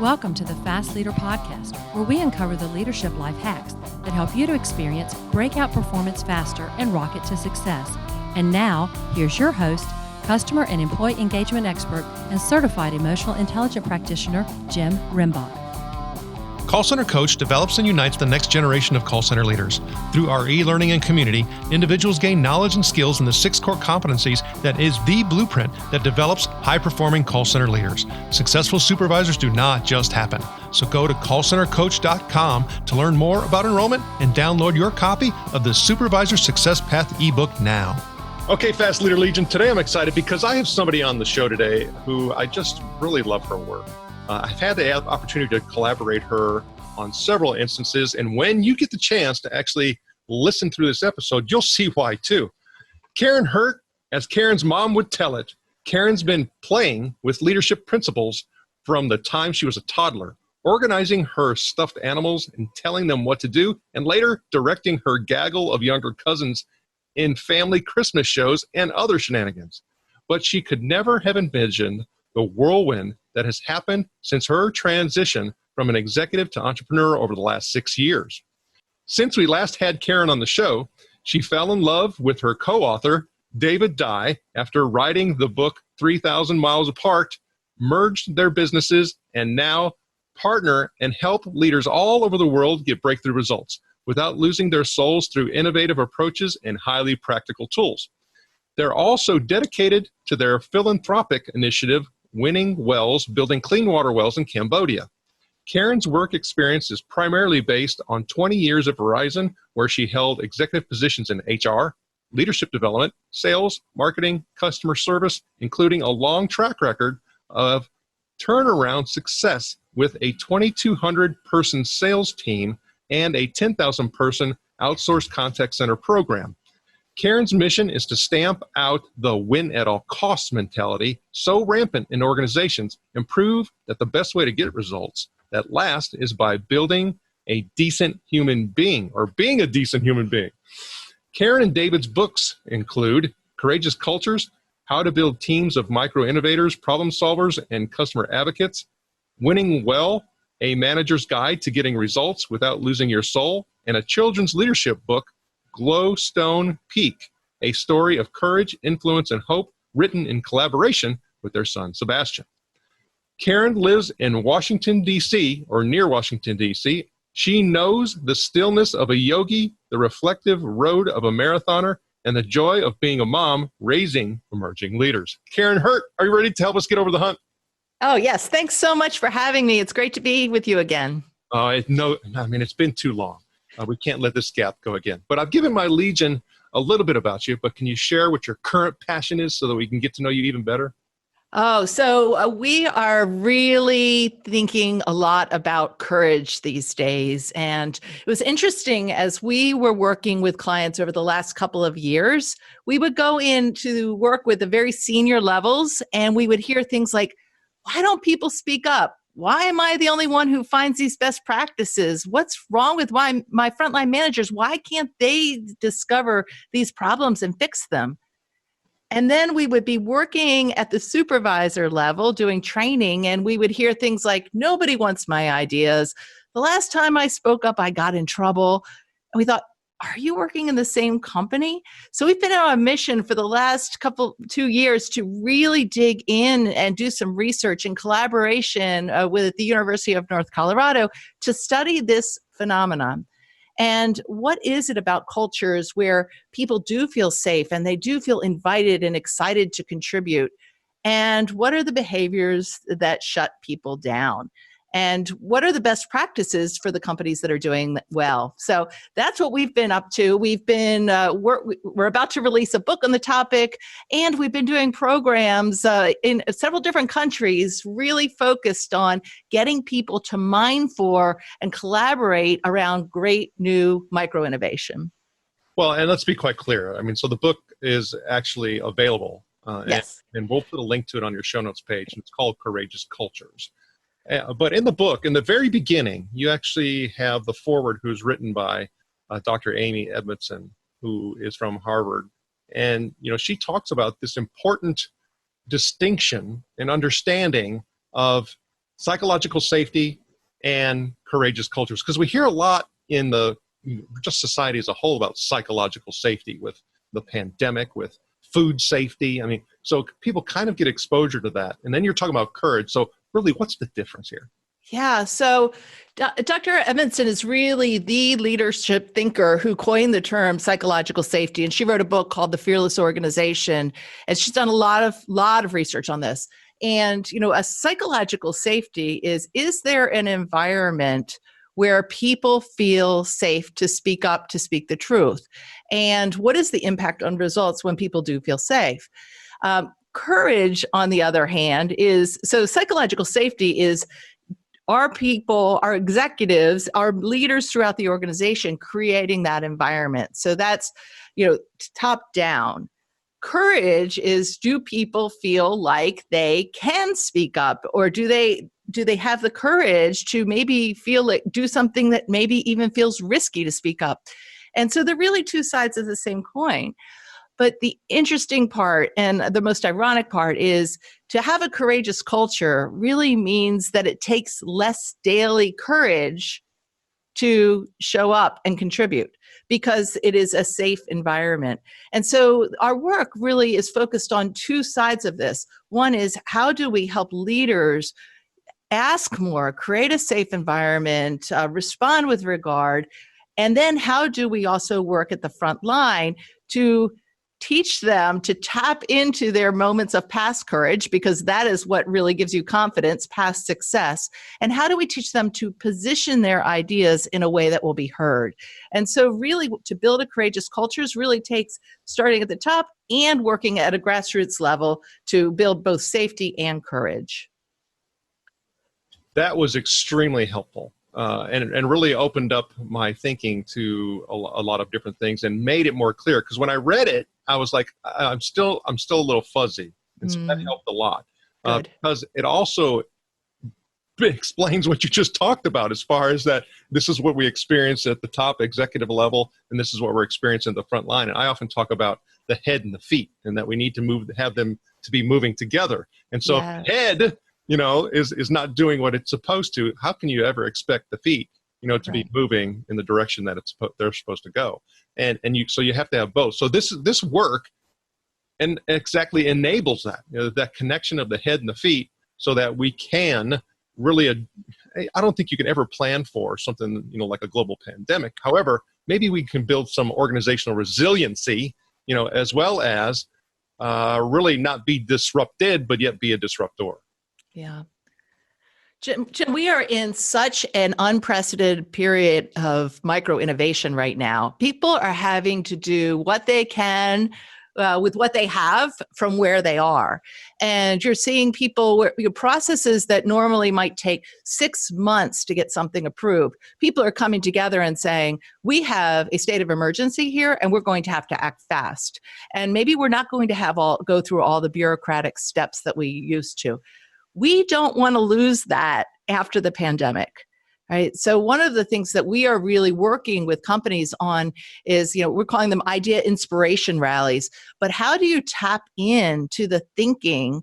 Welcome to the Fast Leader Podcast, where we uncover the leadership life hacks that help you to experience breakout performance faster and rocket to success. And now, here's your host, customer and employee engagement expert and certified emotional intelligence practitioner, Jim Rimbach. Call Center Coach develops and unites the next generation of call center leaders. Through our e-learning and community, individuals gain knowledge and skills in the 6 core competencies that is the blueprint that develops high-performing call center leaders. Successful supervisors do not just happen. So go to callcentercoach.com to learn more about enrollment and download your copy of the Supervisor Success Path ebook now. Okay, Fast Leader Legion, today I'm excited because I have somebody on the show today who I just really love her work. I've had the opportunity to collaborate her on several instances, and when you get the chance to actually listen through this episode, you'll see why too. Karin Hurt, as Karen's mom would tell it, Karen's been playing with leadership principles from the time she was a toddler, organizing her stuffed animals and telling them what to do, and later directing her gaggle of younger cousins in family Christmas shows and other shenanigans. But she could never have envisioned the whirlwind that has happened since her transition from an executive to entrepreneur over the last 6 years. Since we last had Karin on the show, she fell in love with her co-author, David Dye, after writing the book 3,000 Miles Apart, merged their businesses, and now partner and help leaders all over the world get breakthrough results without losing their souls through innovative approaches and highly practical tools. They're also dedicated to their philanthropic initiative, Winning Wells, building clean water wells in Cambodia. Karin's work experience is primarily based on 20 years at Verizon, where she held executive positions in HR, leadership development, sales, marketing, customer service, including a long track record of turnaround success with a 2,200-person sales team and a 10,000-person outsourced contact center program. Karin's mission is to stamp out the win-at-all-costs mentality so rampant in organizations and prove that the best way to get results that last is by building a decent human being or being a decent human being. Karin and David's books include Courageous Cultures, How to Build Teams of Micro-Innovators, Problem Solvers, and Customer Advocates, Winning Well, A Manager's Guide to Getting Results Without Losing Your Soul, and a children's leadership book, Glowstone Peak, a story of courage, influence, and hope, written in collaboration with their son, Sebastian. Karin lives in Washington, D.C., or near Washington, D.C. She knows the stillness of a yogi, the reflective road of a marathoner, and the joy of being a mom raising emerging leaders. Karin Hurt, are you ready to help us get over the hump? Oh, yes. Thanks so much for having me. It's great to be with you again. It's been too long. We can't let this gap go again. But I've given my legion a little bit about you, but can you share what your current passion is so that we can get to know you even better? So we are really thinking a lot about courage these days. And it was interesting as we were working with clients over the last couple of years, we would go in to work with the very senior levels and we would hear things like, why don't people speak up? Why am I the only one who finds these best practices? What's wrong with my frontline managers? Why can't they discover these problems and fix them? And then we would be working at the supervisor level doing training, and we would hear things like, nobody wants my ideas. The last time I spoke up, I got in trouble. And we thought, are you working in the same company? So we've been on a mission for the last 2 years to really dig in and do some research in collaboration with the University of North Colorado to study this phenomenon. And what is it about cultures where people do feel safe and they do feel invited and excited to contribute? And what are the behaviors that shut people down? And what are the best practices for the companies that are doing well? So that's what we've been up to. We've been, we're about to release a book on the topic, and we've been doing programs in several different countries, really focused on getting people to mine for and collaborate around great new micro-innovation. Well, and let's be quite clear. So the book is actually available. Yes. And we'll put a link to it on your show notes page. It's called Courageous Cultures. But in the book, in the very beginning, you actually have the foreword who's written by Dr. Amy Edmondson, who is from Harvard. And, she talks about this important distinction and understanding of psychological safety and courageous cultures? Because we hear a lot in the just society as a whole about psychological safety with the pandemic, with food safety. I mean, so people kind of get exposure to that. And then you're talking about courage. So really, what's the difference here? Yeah. So Dr. Edmondson is really the leadership thinker who coined the term psychological safety. And she wrote a book called The Fearless Organization. And she's done a lot of research on this. And, a psychological safety is there an environment where people feel safe to speak up, to speak the truth? And what is the impact on results when people do feel safe? Courage, on the other hand, so psychological safety is our people, our executives, our leaders throughout the organization creating that environment. So that's, top down. Courage is, do people feel like they can speak up, or do they have the courage to maybe do something that maybe even feels risky to speak up? And so they're really two sides of the same coin. But the interesting part and the most ironic part is to have a courageous culture really means that it takes less daily courage to show up and contribute because it is a safe environment. And so our work really is focused on two sides of this. One is, how do we help leaders ask more, create a safe environment, respond with regard? And then how do we also work at the front line to teach them to tap into their moments of past courage, because that is what really gives you confidence, past success. And how do we teach them to position their ideas in a way that will be heard? And so really, to build a courageous culture really takes starting at the top and working at a grassroots level to build both safety and courage. That was extremely helpful. And really opened up my thinking to a lot of different things and made it more clear. Because when I read it, I was like, I'm still a little fuzzy, and so that helped a lot. Because it also explains what you just talked about, as far as that this is what we experience at the top executive level, and this is what we're experiencing at the front line. And I often talk about the head and the feet, and that we need to have them to be moving together. And so if the head, is not doing what it's supposed to, how can you ever expect the feet, to be moving in the direction that they're supposed to go? So you have to have both. So this work and exactly enables that, that connection of the head and the feet, so that we can really, I don't think you can ever plan for something, like a global pandemic. However, maybe we can build some organizational resiliency, as well as really not be disrupted, but yet be a disruptor. Yeah. Jim, we are in such an unprecedented period of micro innovation right now. People are having to do what they can with what they have from where they are. And you're seeing people processes that normally might take 6 months to get something approved. People are coming together and saying, we have a state of emergency here, and we're going to have to act fast. And maybe we're not going to go through all the bureaucratic steps that we used to. We don't want to lose that after the pandemic, right? So one of the things that we are really working with companies on is, we're calling them idea inspiration rallies. But how do you tap into the thinking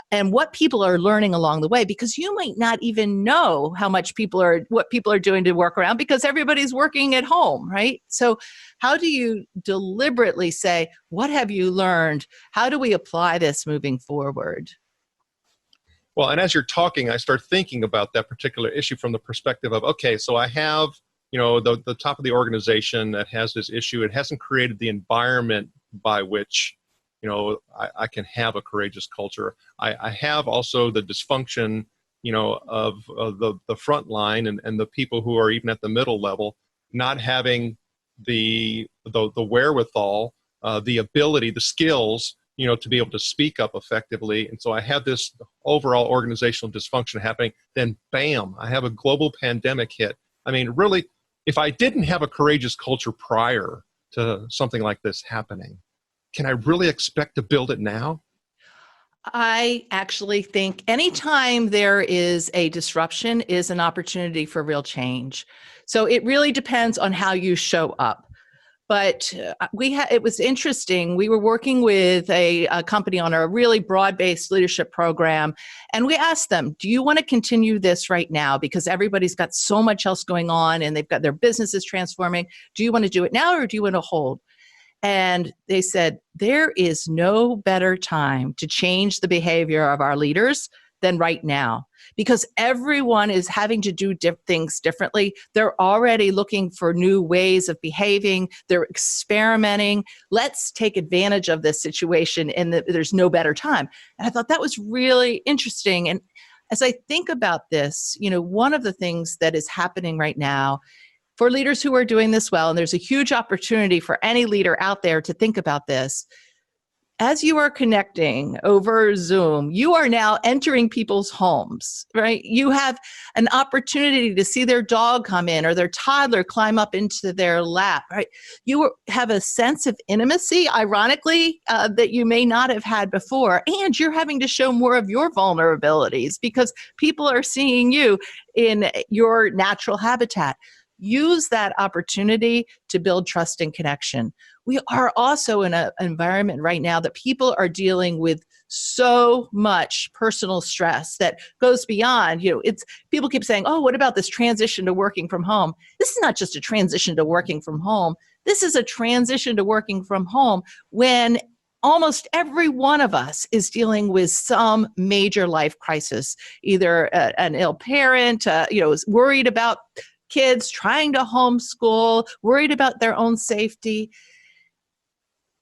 and what people are learning along the way? Because you might not even know what people are doing to work around, because everybody's working at home, right? So how do you deliberately say, what have you learned? How do we apply this moving forward? Well, and as you're talking, I start thinking about that particular issue from the perspective of, okay, so I have, the top of the organization that has this issue. It hasn't created the environment by which, I can have a courageous culture. I have also the dysfunction, of the front line and the people who are even at the middle level, not having the wherewithal, the ability, the skills, to be able to speak up effectively. And so I have this overall organizational dysfunction happening. Then bam, I have a global pandemic hit. I mean, really, if I didn't have a courageous culture prior to something like this happening, can I really expect to build it now? I actually think anytime there is a disruption is an opportunity for real change. So it really depends on how you show up. But it was interesting. We were working with a company on a really broad-based leadership program, and we asked them, do you want to continue this right now? Because everybody's got so much else going on and they've got their businesses transforming. Do you want to do it now or do you want to hold? And they said, there is no better time to change the behavior of our leaders than right now, because everyone is having to do things differently. They're already looking for new ways of behaving. They're experimenting. Let's take advantage of this situation, and there's no better time. And I thought that was really interesting. And as I think about this, one of the things that is happening right now for leaders who are doing this well, and there's a huge opportunity for any leader out there to think about this, as you are connecting over Zoom, you are now entering people's homes, right? You have an opportunity to see their dog come in or their toddler climb up into their lap, right? You have a sense of intimacy, ironically, that you may not have had before. And you're having to show more of your vulnerabilities because people are seeing you in your natural habitat. Use that opportunity to build trust and connection. We are also in an environment right now that people are dealing with so much personal stress that goes beyond, people keep saying, oh, what about this transition to working from home? This is not just a transition to working from home. This is a transition to working from home when almost every one of us is dealing with some major life crisis, either an ill parent, is worried about kids trying to homeschool, worried about their own safety.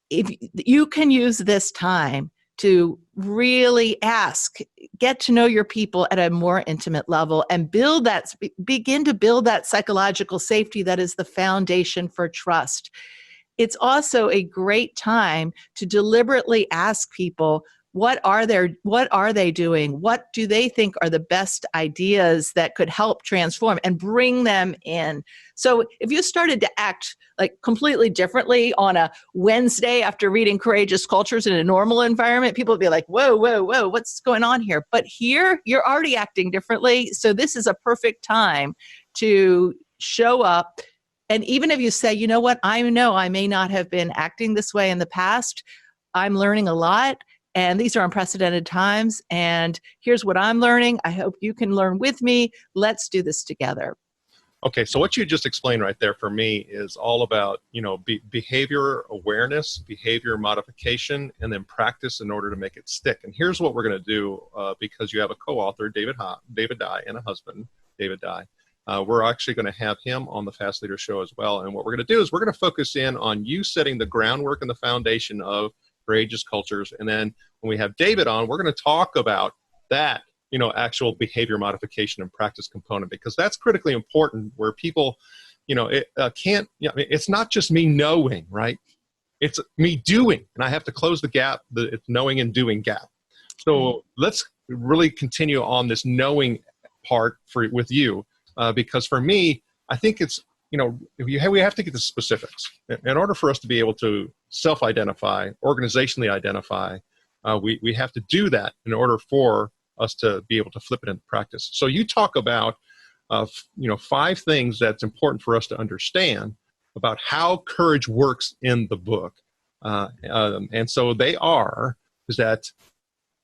If you can use this time to really get to know your people at a more intimate level and begin to build that psychological safety that is the foundation for trust. It's also a great time to deliberately ask people, what are they doing? What do they think are the best ideas that could help transform, and bring them in? So if you started to act like completely differently on a Wednesday after reading Courageous Cultures in a normal environment, people would be like, whoa, what's going on here? But here, you're already acting differently. So this is a perfect time to show up. And even if you say, you know what, I know I may not have been acting this way in the past, I'm learning a lot. And these are unprecedented times. And here's what I'm learning. I hope you can learn with me. Let's do this together. Okay, so what you just explained right there for me is all about, behavior awareness, behavior modification, and then practice in order to make it stick. And here's what we're going to do, because you have a co-author, David Dye, and a husband, David Dye. We're actually going to have him on the Fast Leader Show as well. And what we're going to do is we're going to focus in on you setting the groundwork and the foundation of Courageous Cultures. And then when we have David on, we're going to talk about that, actual behavior modification and practice component, because that's critically important, where people, it's not just me knowing, right? It's me doing, and I have to close the gap, the knowing and doing gap. So let's really continue on this knowing part with you, because for me, I think it's, we have to get the specifics. In order for us to be able to self-identify, organizationally identify, we have to do that in order for us to be able to flip it into practice. So you talk about, 5 things that's important for us to understand about how courage works in the book. And so is that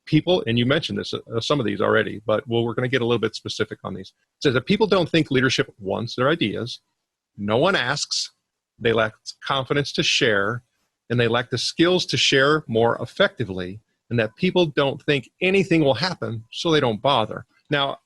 people, and you mentioned this, some of these already, but we're going to get a little bit specific on these. It says that people don't think leadership wants their ideas. No one asks. They lack confidence to share, and they lack the skills to share more effectively, and that people don't think anything will happen, so they don't bother. Now,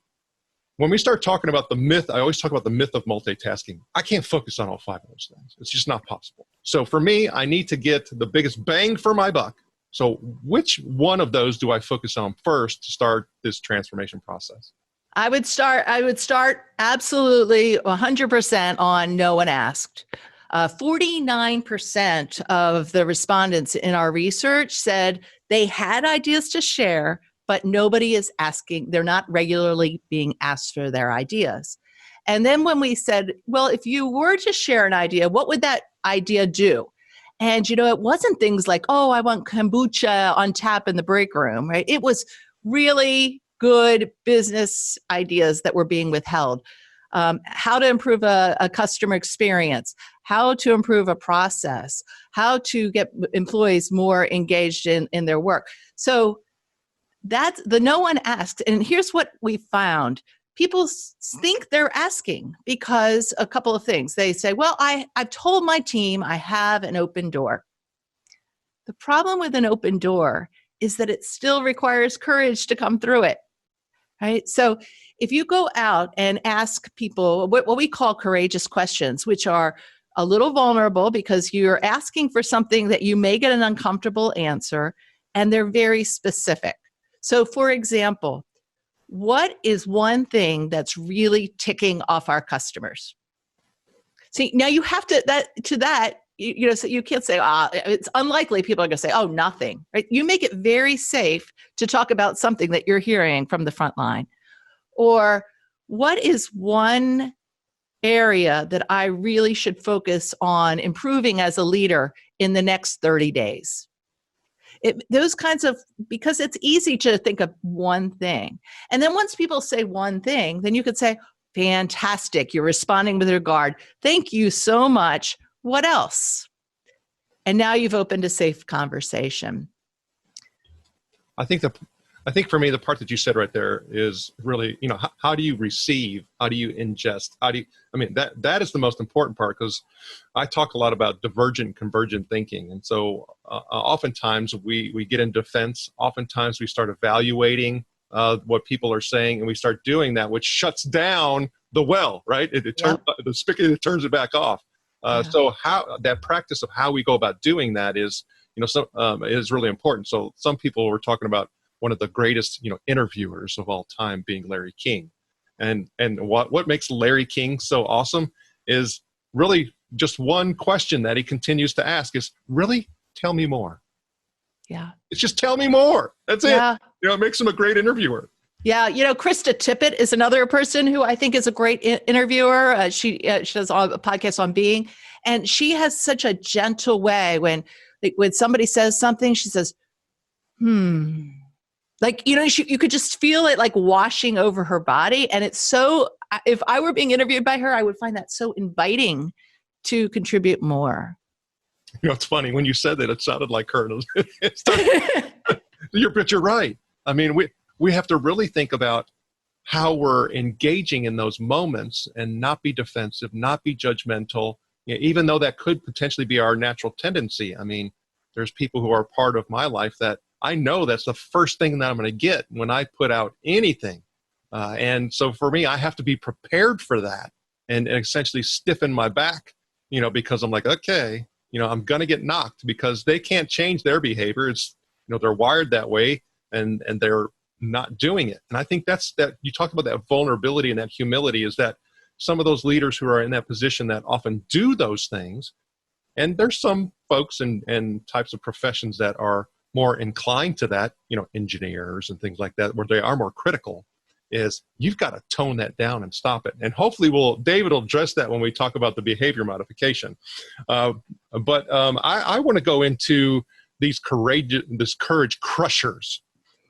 when we start talking about the myth, I always talk about the myth of multitasking. I can't focus on all 5 of those things. It's just not possible. So for me, I need to get the biggest bang for my buck. So which one of those do I focus on first to start this transformation process? I would start absolutely 100% on no one asked. 49% of the respondents in our research said they had ideas to share, but nobody is asking. They're not regularly being asked for their ideas. And then when we said, well, if you were to share an idea, what would that idea do? And, it wasn't things like, oh, I want kombucha on tap in the break room, right? It was really good business ideas that were being withheld. how to improve a customer experience, how to improve a process, how to get employees more engaged in their work. So that's the no one asked. And here's what we found. People think they're asking because a couple of things. They say, well, I've told my team I have an open door. The problem with an open door is that it still requires courage to come through it, right? So if you go out and ask people what we call courageous questions, which are a little vulnerable because you're asking for something that you may get an uncomfortable answer, and they're very specific. So for example, what is one thing that's really ticking off our customers? See, now you have to, so you can't say, it's unlikely people are going to say, oh, nothing, right? You make it very safe to talk about something that you're hearing from the front line. Or what is one area that I really should focus on improving as a leader in the next 30 days? Those kinds of, because it's easy to think of one thing. And then once people say one thing, then you could say, fantastic, you're responding with regard. Thank you so much. What else? And now you've opened a safe conversation. I think for me, the part that you said right there is really, how do you receive? How do you ingest? That is the most important part, because I talk a lot about divergent, convergent thinking. And so oftentimes we get in defense. Oftentimes we start evaluating what people are saying, and we start doing that, which shuts down the well, right? The spigot, it turns it back off. So how that practice of how we go about doing that is, is really important. So some people were talking about one of the greatest, interviewers of all time being Larry King. And what makes Larry King so awesome is really just one question that he continues to ask is, really, tell me more. Yeah. It's just tell me more. That's it. It makes him a great interviewer. Yeah. Krista Tippett is another person who I think is a great interviewer. She does a podcast on being, and she has such a gentle way when somebody says something, she says, Like, you could just feel it like washing over her body. And it's so, if I were being interviewed by her, I would find that so inviting to contribute more. It's funny. When you said that, it sounded like her. But you're right. I mean, we have to really think about how we're engaging in those moments and not be defensive, not be judgmental, even though that could potentially be our natural tendency. I mean, there's people who are part of my life that I know that's the first thing that I'm going to get when I put out anything. And so for me, I have to be prepared for that and essentially stiffen my back, because I'm like, okay, I'm going to get knocked because they can't change their behavior. It's, they're wired that way and they're not doing it. And I think that you talk about that vulnerability and that humility is that some of those leaders who are in that position that often do those things. And there's some folks and types of professions that are more inclined to that, engineers and things like that, where they are more critical, is you've got to tone that down and stop it. And hopefully David will address that when we talk about the behavior modification. But I want to go into this courage crushers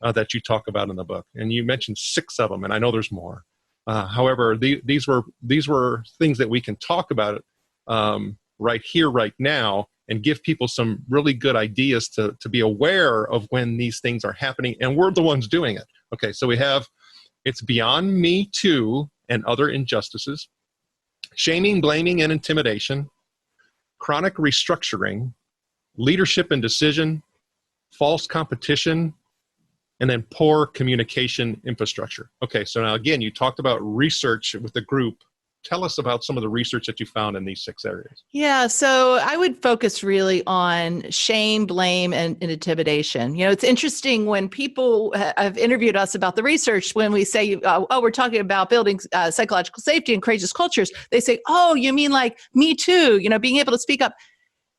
that you talk about in the book. And you mentioned 6 of them, and I know there's more. However, these were things that we can talk about right here, right now, and give people some really good ideas to be aware of when these things are happening, and we're the ones doing it. Okay, so we have, it's beyond me too and other injustices, shaming, blaming, and intimidation, chronic restructuring, leadership and decision, false competition, and then poor communication infrastructure. Okay, so now again, you talked about research with the group. Tell us about some of the research that you found in these 6 areas. Yeah, so I would focus really on shame, blame, and intimidation. It's interesting when people have interviewed us about the research, when we say, we're talking about building psychological safety and courageous cultures, they say, oh, you mean like me too, being able to speak up.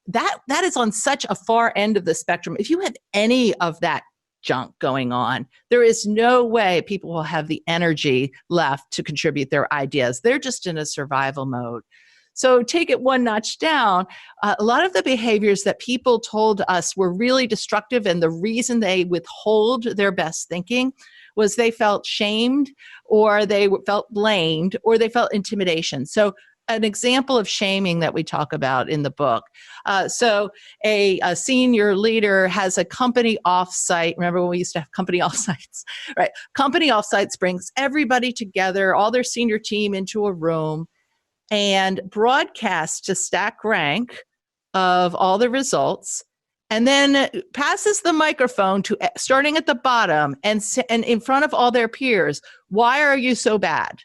That is on such a far end of the spectrum. If you have any of that junk going on, there is no way people will have the energy left to contribute their ideas. They're just in a survival mode. So take it one notch down. A lot of the behaviors that people told us were really destructive, and the reason they withhold their best thinking was they felt shamed, or they felt blamed, or they felt intimidation. So an example of shaming that we talk about in the book. So a senior leader has a company offsite. Remember when we used to have company offsites, right? Company offsites brings everybody together, all their senior team into a room, and broadcasts to stack rank of all the results, and then passes the microphone to starting at the bottom and in front of all their peers. Why are you so bad?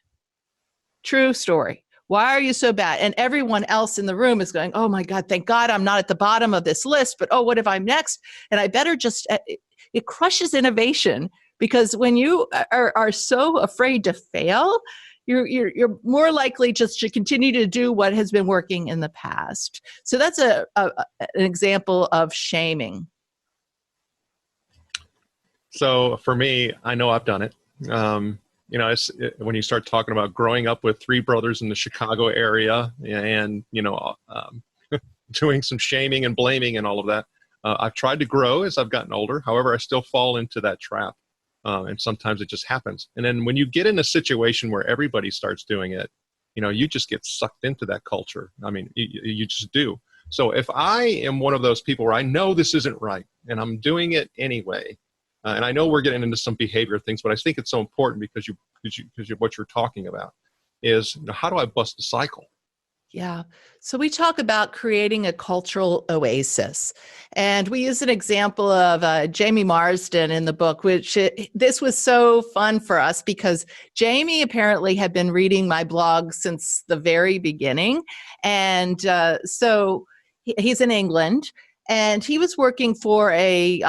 True story. Why are you so bad? And everyone else in the room is going, oh my God, thank God I'm not at the bottom of this list, but oh, what if I'm next? And I better just, it crushes innovation, because when you are so afraid to fail, you're more likely just to continue to do what has been working in the past. So that's an example of shaming. So for me, I know I've done it. When you start talking about growing up with three brothers in the Chicago area and, doing some shaming and blaming and all of that, I've tried to grow as I've gotten older. However, I still fall into that trap. And sometimes it just happens. And then when you get in a situation where everybody starts doing it, you just get sucked into that culture. I mean, you just do. So if I am one of those people where I know this isn't right and I'm doing it anyway, and I know we're getting into some behavior things, but I think it's so important because what you're talking about is, how do I bust the cycle? Yeah. So we talk about creating a cultural oasis. And we use an example of Jamie Marsden in the book, this was so fun for us because Jamie apparently had been reading my blog since the very beginning. And so he's in England, and he was working for a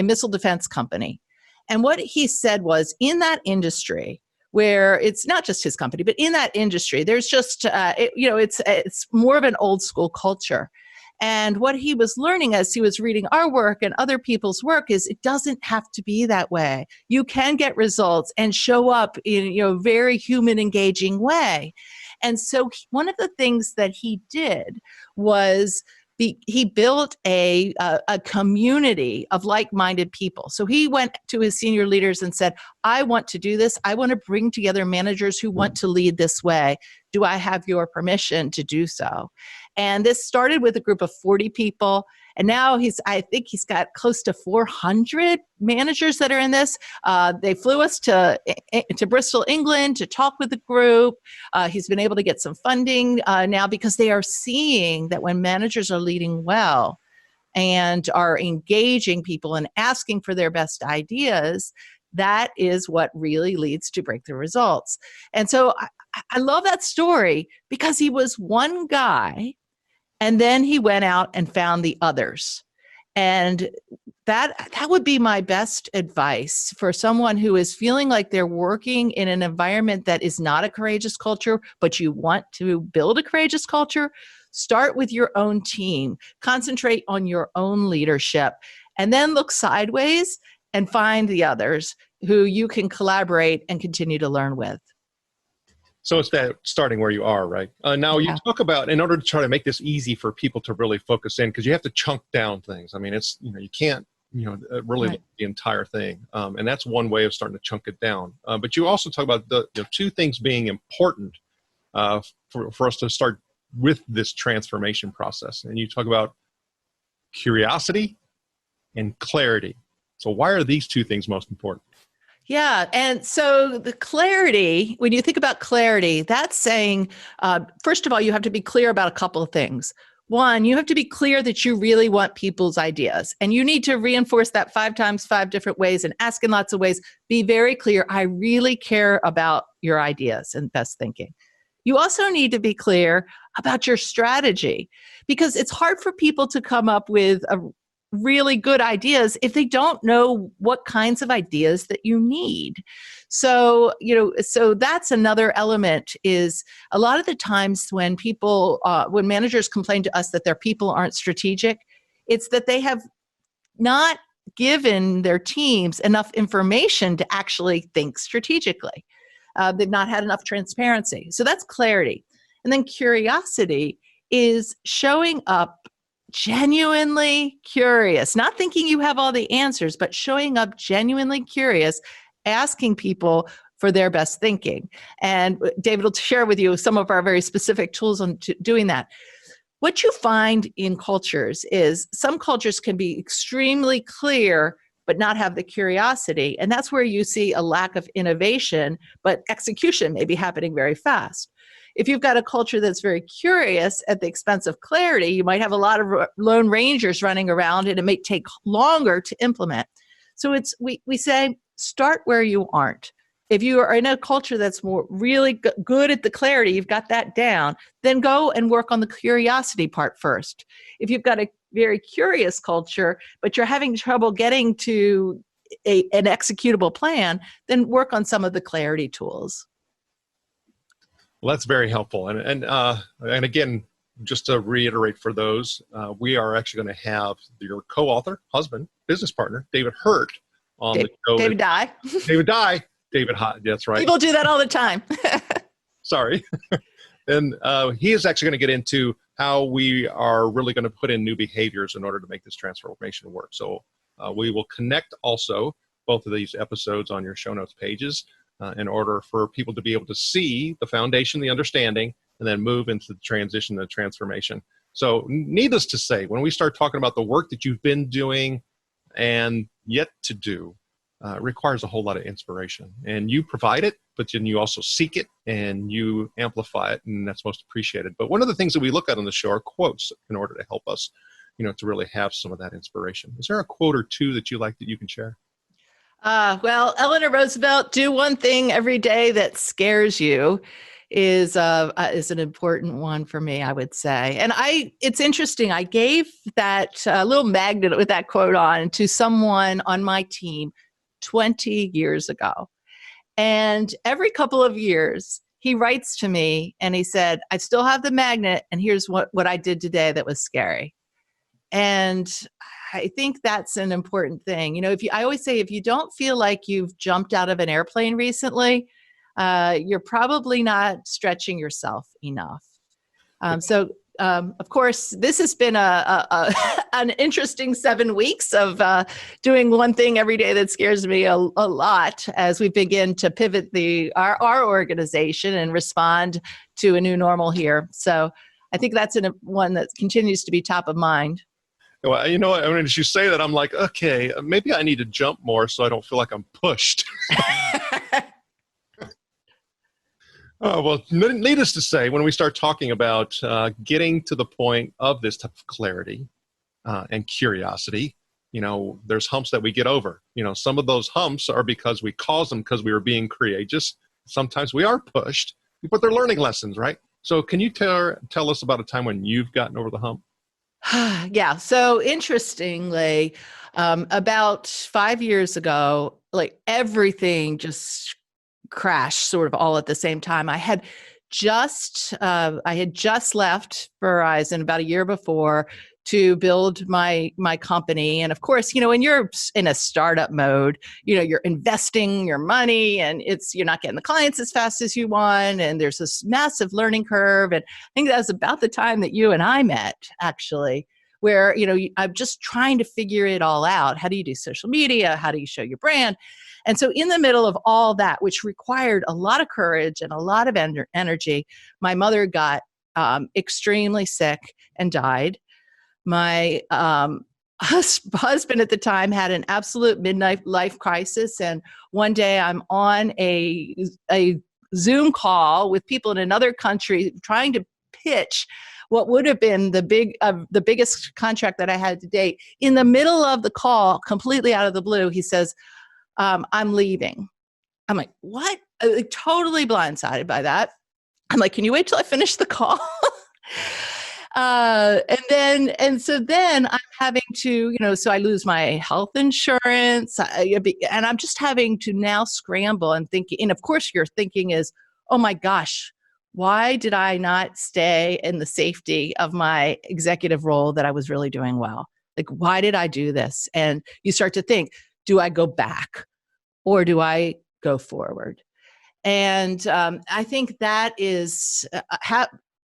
missile defense company. And what he said was, in that industry, where it's not just his company, but in that industry, there's just, it's more of an old school culture. And what he was learning as he was reading our work and other people's work is it doesn't have to be that way. You can get results and show up in a very human, engaging way. And so one of the things that he did was he built a community of like-minded people. So he went to his senior leaders and said, I want to do this. I want to bring together managers who want to lead this way. Do I have your permission to do so? And this started with a group of 40 people. And now I think he's got close to 400 managers that are in this. They flew us to Bristol, England to talk with the group. He's been able to get some funding now because they are seeing that when managers are leading well and are engaging people and asking for their best ideas, that is what really leads to breakthrough results. And so I love that story because he was one guy, and then he went out and found the others. And that would be my best advice for someone who is feeling like they're working in an environment that is not a courageous culture, but you want to build a courageous culture. Start with your own team, concentrate on your own leadership, and then look sideways and find the others who you can collaborate and continue to learn with. So it's that starting where you are, right? Now you talk about, in order to try to make this easy for people to really focus in, because you have to chunk down things. I mean, it's, you can't, really look at the entire thing. And that's one way of starting to chunk it down. But you also talk about the two things being important for us to start with this transformation process. And you talk about curiosity and clarity. So why are these two things most important? Yeah. And so the clarity, when you think about clarity, that's saying, first of all, you have to be clear about a couple of things. One, you have to be clear that you really want people's ideas, and you need to reinforce that 5 times 5 different ways and ask in lots of ways. Be very clear. I really care about your ideas and best thinking. You also need to be clear about your strategy, because it's hard for people to come up with really good ideas if they don't know what kinds of ideas that you need. So, so that's another element. Is a lot of the times when when managers complain to us that their people aren't strategic, it's that they have not given their teams enough information to actually think strategically. They've not had enough transparency. So that's clarity. And then curiosity is showing up genuinely curious, not thinking you have all the answers, but showing up genuinely curious, asking people for their best thinking. And David will share with you some of our very specific tools on doing that. What you find in cultures is some cultures can be extremely clear, but not have the curiosity. And that's where you see a lack of innovation, but execution may be happening very fast. If you've got a culture that's very curious at the expense of clarity, you might have a lot of lone rangers running around and it may take longer to implement. So we say, start where you aren't. If you are in a culture that's more really good at the clarity, you've got that down, then go and work on the curiosity part first. If you've got a very curious culture, but you're having trouble getting to an executable plan, then work on some of the clarity tools. Well, that's very helpful. And again, just to reiterate for those, we are actually going to have your co-author, husband, business partner, David Hurt, on the show. David Dye. David Dye. David Hott, that's right. People do that all the time. Sorry. And he is actually going to get into how we are really going to put in new behaviors in order to make this transformation work. So we will connect also both of these episodes on your show notes pages in order for people to be able to see the foundation, the understanding, and then move into the transition, the transformation. So needless to say, when we start talking about the work that you've been doing and yet to do, requires a whole lot of inspiration. And you provide it, but then you also seek it and you amplify it, and that's most appreciated. But one of the things that we look at on the show are quotes in order to help us, to really have some of that inspiration. Is there a quote or two that you like that you can share? Well, Eleanor Roosevelt, do one thing every day that scares you is an important one for me, I would say. And it's interesting. I gave that little magnet with that quote on to someone on my team 20 years ago. And every couple of years, he writes to me and he said, I still have the magnet, and here's what I did today that was scary. And I think that's an important thing. I always say, if you don't feel like you've jumped out of an airplane recently, you're probably not stretching yourself enough. Of course, this has been an interesting 7 weeks of doing one thing every day that scares me a lot as we begin to pivot our organization and respond to a new normal here. So I think that's one that continues to be top of mind. Well, you know what? As you say that, I'm like, okay, maybe I need to jump more so I don't feel like I'm pushed. Well, needless to say, when we start talking about getting to the point of this type of clarity and curiosity, there's humps that we get over. Some of those humps are because we caused them because we were being courageous. Sometimes we are pushed, but they're learning lessons, right? So can you tell us about a time when you've gotten over the hump? Yeah. So interestingly, about 5 years ago, like everything just crashed sort of all at the same time. I had just left Verizon about a year before to build my company. And of course, when you're in a startup mode, you're investing your money and you're not getting the clients as fast as you want. And there's this massive learning curve. And I think that was about the time that you and I met, actually, where, I'm just trying to figure it all out. How do you do social media? How do you show your brand? And so in the middle of all that, which required a lot of courage and a lot of energy, my mother got extremely sick and died. My husband at the time had an absolute midlife life crisis. And one day I'm on a Zoom call with people in another country trying to pitch what would have been the biggest contract that I had to date. In the middle of the call, completely out of the blue, he says, I'm leaving. I'm like, what? Totally blindsided by that. I'm like, can you wait till I finish the call? And so then I'm having to, so I lose my health insurance and I'm just having to now scramble and thinking, and of course your thinking is, oh my gosh, why did I not stay in the safety of my executive role that I was really doing well? Like, why did I do this? And you start to think, do I go back or do I go forward? And I think that is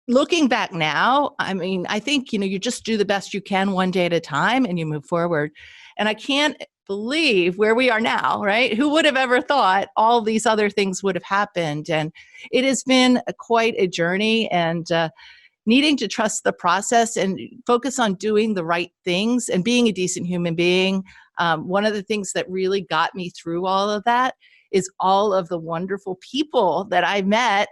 looking back now, I mean, I think, you just do the best you can one day at a time and you move forward. And I can't believe where we are now, right? Who would have ever thought all these other things would have happened? And it has been quite a journey, and needing to trust the process and focus on doing the right things and being a decent human being. One of the things that really got me through all of that is all of the wonderful people that I met.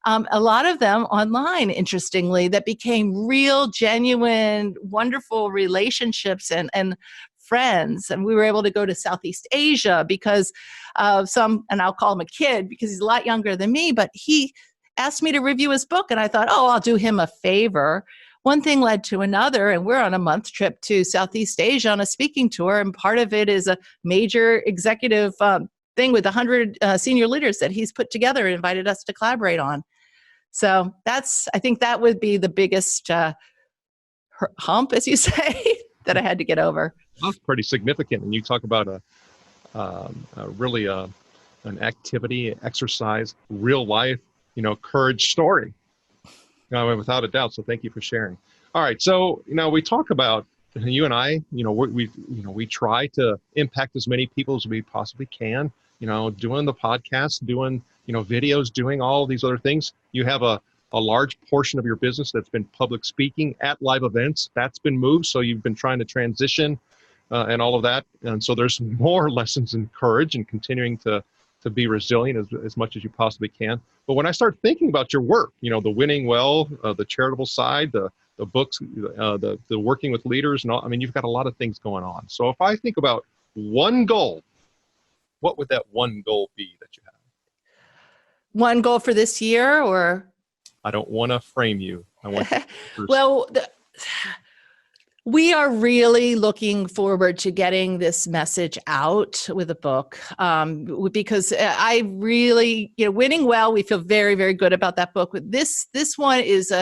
A lot of them online, interestingly, that became real, genuine, wonderful relationships and friends. And we were able to go to Southeast Asia because of and I'll call him a kid because he's a lot younger than me, but he asked me to review his book. And I thought, oh, I'll do him a favor. One thing led to another, and we're on a month trip to Southeast Asia on a speaking tour. And part of it is a major executive thing with 100 senior leaders that he's put together and invited us to collaborate on. So I think that would be the biggest hump, as you say, that I had to get over. That's pretty significant. And you talk about really an activity, exercise, real life, courage story, without a doubt. So thank you for sharing. All right. So, we talk about, you and I, we try to impact as many people as we possibly can, doing the podcast, doing, videos, doing all these other things. You have a large portion of your business that's been public speaking at live events. That's been moved. So you've been trying to transition and all of that. And so there's more lessons in courage and continuing to be resilient as much as you possibly can. But when I start thinking about your work, the winning well, the charitable side, the books, the working with leaders and all, I mean, you've got a lot of things going on. So if I think about one goal, what would that one goal be that you have? One goal for this year, or? I don't want to frame you. I want Well, we are really looking forward to getting this message out with a book, because I really, winning well, we feel very, very good about that book. This one is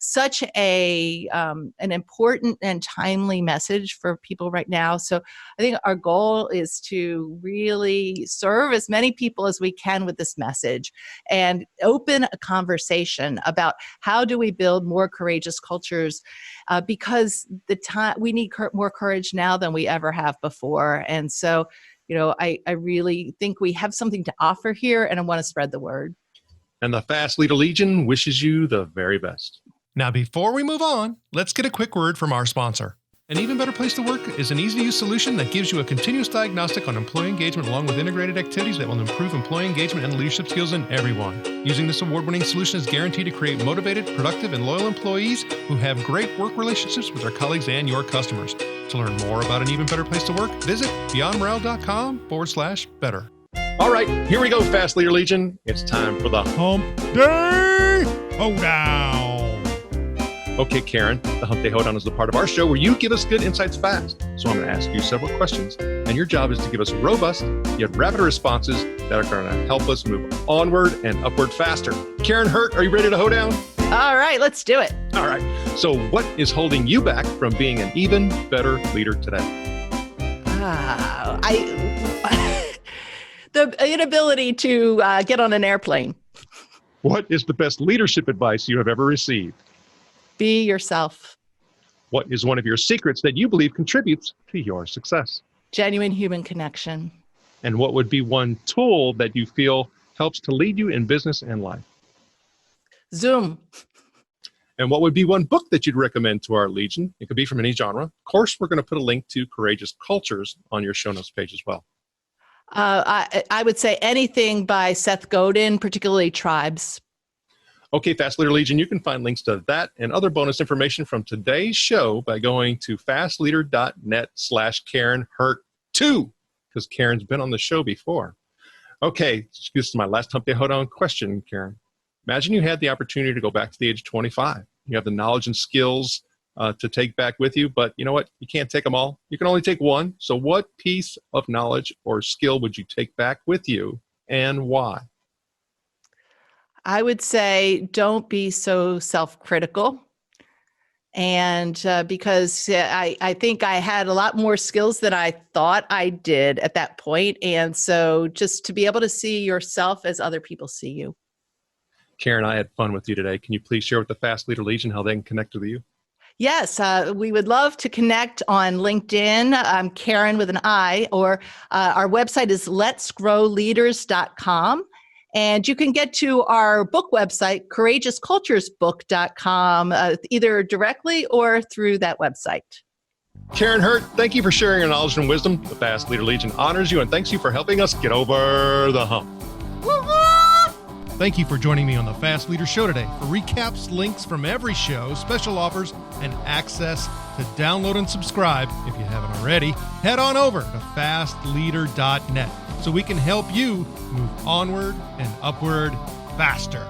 such an important and timely message for people right now. So I think our goal is to really serve as many people as we can with this message and open a conversation about how do we build more courageous cultures, because we need more courage now than we ever have before. And so, I really think we have something to offer here, and I want to spread the word. And the Fast Leader Legion wishes you the very best. Now, before we move on, let's get a quick word from our sponsor. An Even Better Place to Work is an easy-to-use solution that gives you a continuous diagnostic on employee engagement along with integrated activities that will improve employee engagement and leadership skills in everyone. Using this award-winning solution is guaranteed to create motivated, productive, and loyal employees who have great work relationships with their colleagues and your customers. To learn more about An Even Better Place to Work, visit beyondmorale.com/better. All right, here we go, Fast Leader Legion. It's time for the Hump Day Hoedown. Okay, Karin, the Hump Day Hoedown is the part of our show where you give us good insights fast. So I'm going to ask you several questions, and your job is to give us robust yet rapid responses that are going to help us move onward and upward faster. Karin Hurt, are you ready to hoe down? All right, let's do it. All right. So what is holding you back from being an even better leader today? The inability to get on an airplane. What is the best leadership advice you have ever received? Be yourself. What is one of your secrets that you believe contributes to your success? Genuine human connection. And what would be one tool that you feel helps to lead you in business and life? Zoom. And what would be one book that you'd recommend to our Legion? It could be from any genre. Of course, we're going to put a link to Courageous Cultures on your show notes page as well. I would say anything by Seth Godin, particularly Tribes. Okay, Fast Leader Legion, you can find links to that and other bonus information from today's show by going to fastleader.net/Karin Hurt 2, because Karin's been on the show before. Okay, this is my last Hump Day Hoedown question, Karin. Imagine you had the opportunity to go back to the age of 25. You have the knowledge and skills to take back with you, but you know what? You can't take them all. You can only take one. So what piece of knowledge or skill would you take back with you, and why? I would say don't be so self-critical. And because I think I had a lot more skills than I thought I did at that point. And so just to be able to see yourself as other people see you. Karin, I had fun with you today. Can you please share with the Fast Leader Legion how they can connect with you? Yes, we would love to connect on LinkedIn. I'm Karin with an I, or our website is letsgrowleaders.com. And you can get to our book website, courageousculturesbook.com, either directly or through that website. Karin Hurt, thank you for sharing your knowledge and wisdom. The Fast Leader Legion honors you and thanks you for helping us get over the hump. Thank you for joining me on the Fast Leader Show today. For recaps, links from every show, special offers, and access to download and subscribe, if you haven't already, head on over to fastleader.net so we can help you move onward and upward faster.